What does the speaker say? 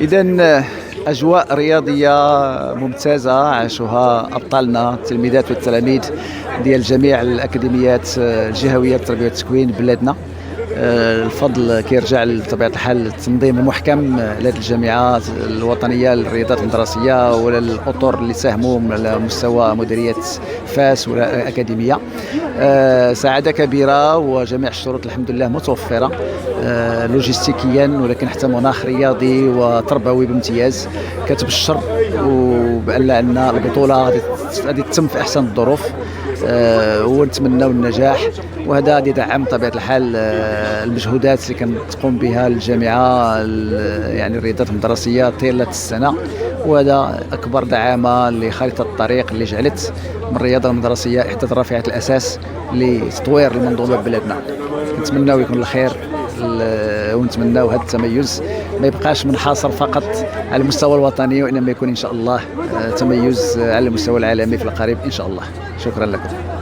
إذا أجواء رياضية ممتازة عاشوها أبطالنا التلميذات والتلاميذ ديال جميع الأكاديميات الجهوية للتربية والتكوين بلادنا. الفضل كيرجع بطبيعة الحال للتنظيم المحكم لهذه الجامعات الوطنية للرياضات المدرسية وللأطر اللي ساهموا على مستوى مديرية فاس والأكاديمية. سعادة كبيرة وجميع الشروط الحمد لله متوفرة لوجستيكيا، ولكن حتى مناخ رياضي وتربوي بامتياز كتبشر وبأن البطولة غادي تتم في أحسن الظروف. ونتمناو النجاح، وهذا غادي يدعم بطبيعة الحال المجهودات اللي كتقوم بها الجامعة يعني الرياضات المدرسية طيلة السنة، وهذا أكبر دعامة لخارطة الطريق اللي جعلت من الرياضة المدرسية إحدى رافعات الأساس لتطوير المنظومة ببلادنا. نتمناو يكون الخير ونتمناو هذا التميز ما يبقاش منحصر فقط على المستوى الوطني، وإنما يكون إن شاء الله تميز على المستوى العالمي في القريب إن شاء الله. شكرا لكم.